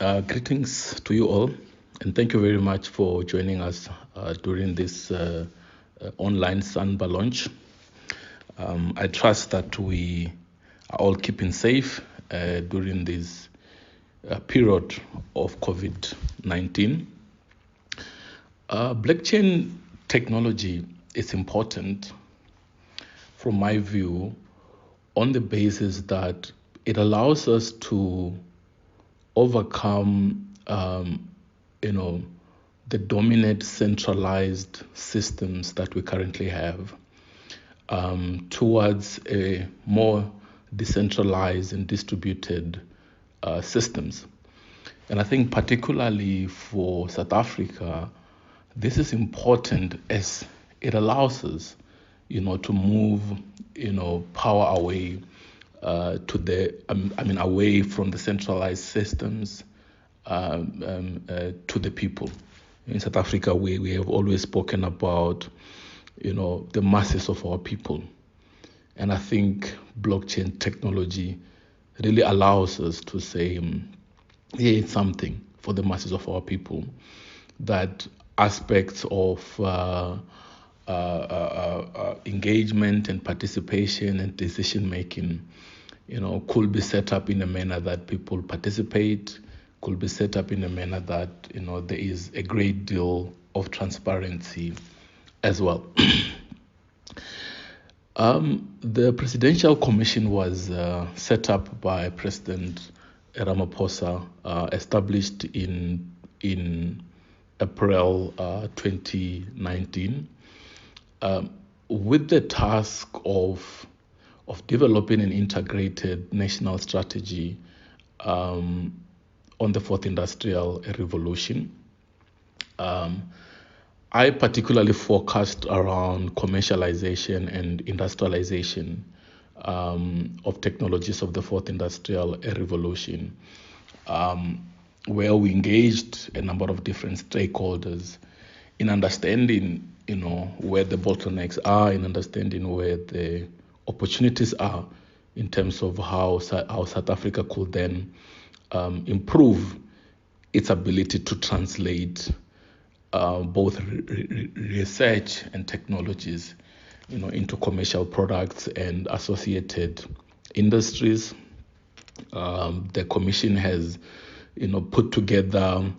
Greetings to you all, and thank you very much for joining us during this online Sanba launch. I trust that we are all keeping safe during this period of COVID-19. Blockchain technology is important, from my view, on the basis that it allows us to overcome, the dominant centralized systems that we currently have towards a more decentralized and distributed systems. And I think particularly for South Africa, this is important as it allows us, to move, power away away from the centralized systems to the people. In South Africa, we have always spoken about, the masses of our people. And I think blockchain technology really allows us to say, here is something for the masses of our people, that aspects of engagement and participation and decision making, could be set up in a manner that people participate, could be set up in a manner that, there is a great deal of transparency as well. The Presidential Commission was set up by President Ramaphosa, established in April 2019, with the task of developing an integrated national strategy on the fourth industrial revolution. I particularly focused around commercialization and industrialization of technologies of the fourth industrial revolution, where we engaged a number of different stakeholders in understanding, where the bottlenecks are, in understanding where the opportunities are in terms of how South Africa could then improve its ability to translate both research and technologies, into commercial products and associated industries. The Commission has, put together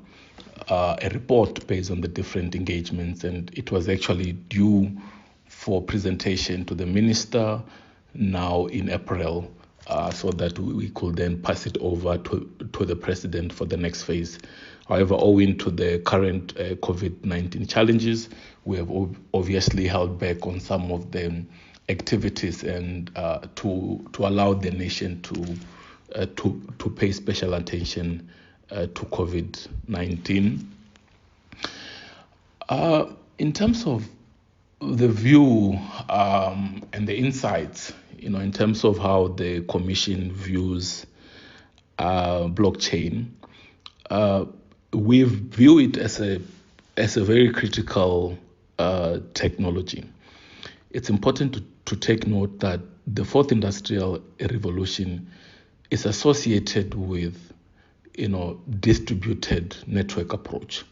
a report based on the different engagements, and it was actually due for presentation to the minister now in April, so that we could then pass it over to the president for the next phase. However, owing to the current COVID-19 challenges, we have obviously held back on some of the activities and to allow the nation to pay special attention to COVID-19. In terms of the view and the insights, in terms of how the Commission views blockchain, we view it as a very critical technology. It's important to take note that the fourth industrial revolution is associated with, distributed network approach.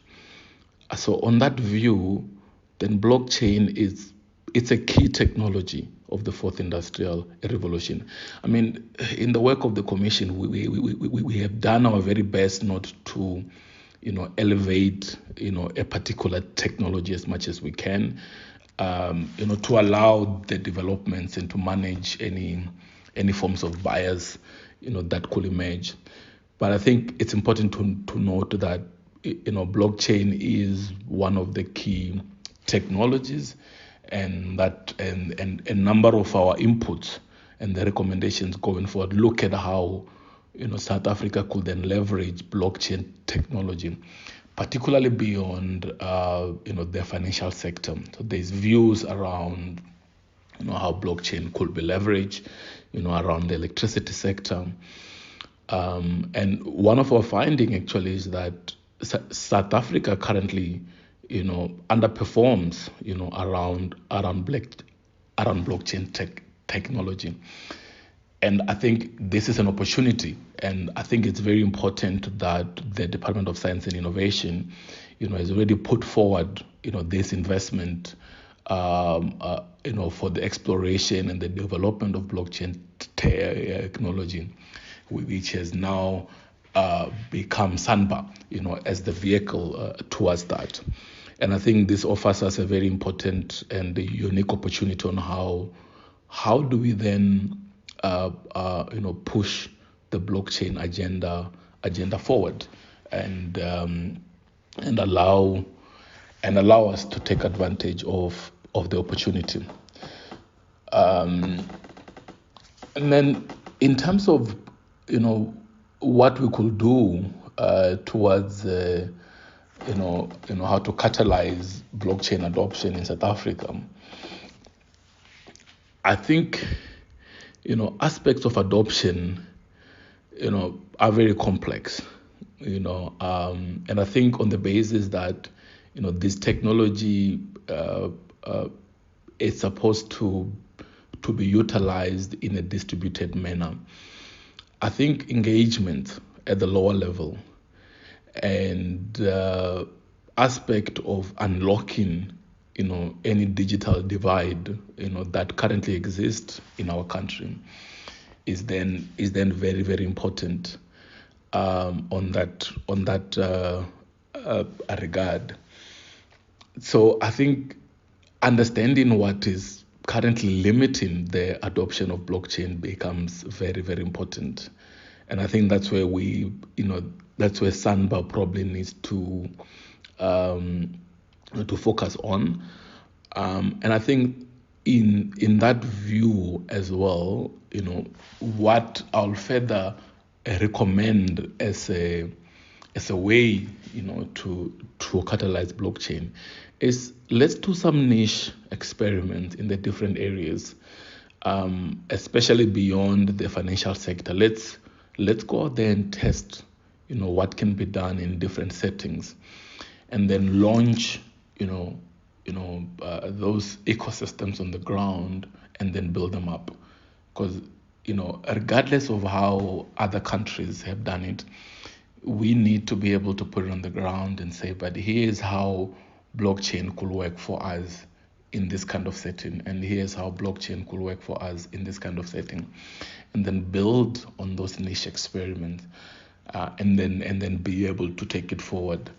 So on that view, then blockchain it's a key technology of the fourth industrial revolution. I mean, in the work of the Commission, we have done our very best not to, elevate, a particular technology as much as we can, to allow the developments and to manage any forms of bias, that could emerge. But I think it's important to note that, blockchain is one of the key technologies, and that and a number of our inputs and the recommendations going forward look at how, South Africa could then leverage blockchain technology, particularly beyond, the financial sector. So there's views around, how blockchain could be leveraged, around the electricity sector. And one of our findings actually is that South Africa currently, underperforms, around blockchain technology. And I think this is an opportunity, and I think it's very important that the Department of Science and Innovation, has already put forward, this investment, for the exploration and the development of blockchain technology, which has now become SANBA, as the vehicle towards that. And I think this offers us a very important and a unique opportunity on how do we then push the blockchain agenda forward, and allow us to take advantage of the opportunity. And then in terms of what we could do towards how to catalyze blockchain adoption in South Africa, I think aspects of adoption are very complex, and I think on the basis that this technology is supposed to be utilized in a distributed manner. I think engagement at the lower level and aspect of unlocking any digital divide that currently exists in our country is then very, very important on that regard. So I think understanding what is currently limiting the adoption of blockchain becomes very, very important. And I think that's where that's where SANBA probably needs to focus on. And I think in that view as well, what I'll further recommend as a way, to catalyze blockchain is let's do some niche experiments in the different areas, especially beyond the financial sector. Let's go out there and test, what can be done in different settings, and then launch, those ecosystems on the ground, and then build them up. Because, regardless of how other countries have done it, we need to be able to put it on the ground and say, but here's how blockchain could work for us in this kind of setting, and here's how blockchain could work for us in this kind of setting, and then build on those niche experiments, and then be able to take it forward.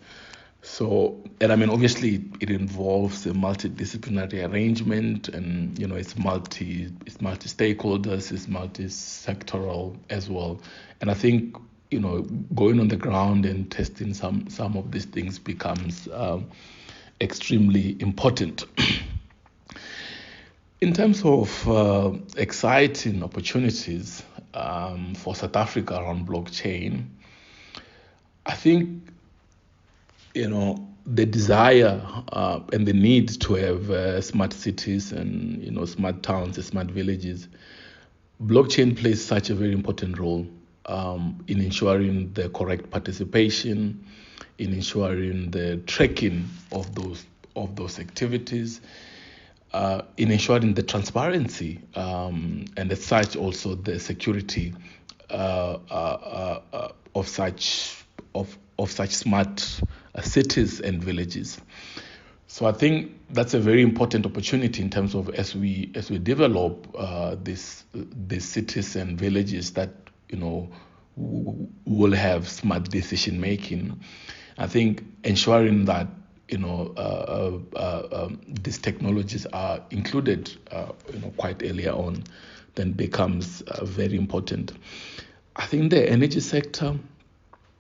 So, and I mean, obviously, it involves a multidisciplinary arrangement, and it's multi-stakeholders, it's multi-sectoral as well. And I think going on the ground and testing some of these things becomes extremely important. In terms of exciting opportunities for South Africa around blockchain, I think the desire and the need to have smart cities and smart towns and smart villages, blockchain plays such a very important role in ensuring the correct participation, in ensuring the tracking of those activities, in ensuring the transparency, and as such also the security of such smart cities and villages. So I think that's a very important opportunity in terms of as we develop these cities and villages that will have smart decision making. I think ensuring that these technologies are included quite earlier on then becomes very important. I think the energy sector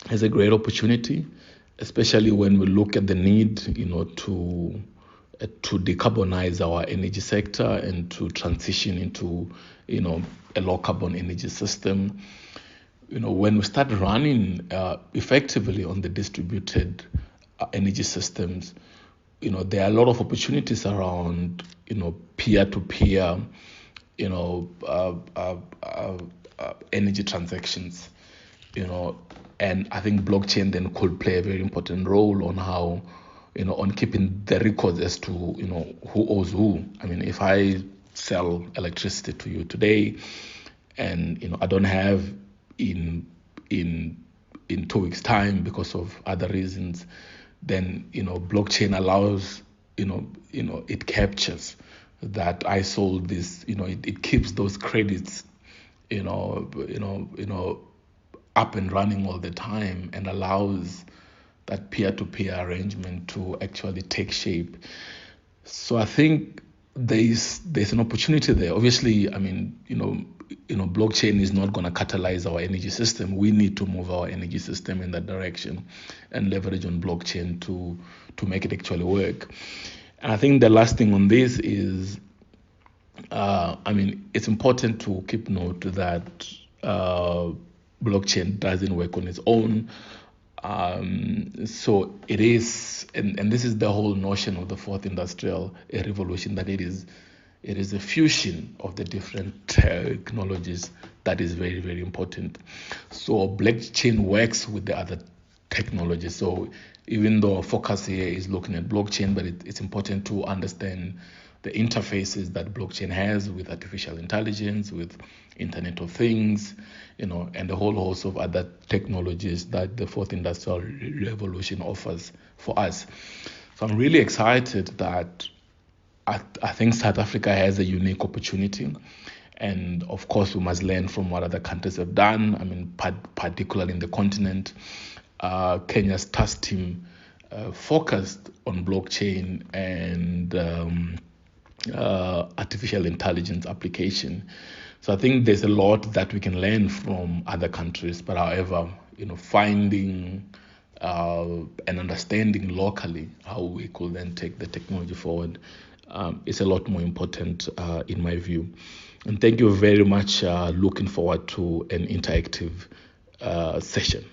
has a great opportunity, especially when we look at the need to decarbonize our energy sector and to transition into a low carbon energy system. When we start running effectively on the distributed energy systems, there are a lot of opportunities around peer-to-peer energy transactions, and I think blockchain then could play a very important role on how on keeping the records as to who owes who. I mean, if I sell electricity to you today and I don't have in in 2 weeks time because of other reasons, then blockchain allows, it captures that I sold this, it keeps those credits, up and running all the time, and allows that peer-to-peer arrangement to actually take shape. So I think there's an opportunity there. Obviously, I mean, blockchain is not going to catalyze our energy system. We need to move our energy system in that direction and leverage on blockchain to make it actually work. And I think the last thing on this is, it's important to keep note that blockchain doesn't work on its own. So it is, and this is the whole notion of the fourth industrial revolution, that it is a fusion of the different technologies that is very, very important. So blockchain works with the other technologies. So even though our focus here is looking at blockchain, but it's important to understand the interfaces that blockchain has with artificial intelligence, with Internet of Things, and a whole host of other technologies that the fourth industrial revolution offers for us. So I'm really excited that I think South Africa has a unique opportunity. And of course, we must learn from what other countries have done. I mean, particularly in the continent, Kenya's task team focused on blockchain and artificial intelligence application. So I think there's a lot that we can learn from other countries, but however, finding and understanding locally how we could then take the technology forward is a lot more important in my view. And thank you very much. Looking forward to an interactive session.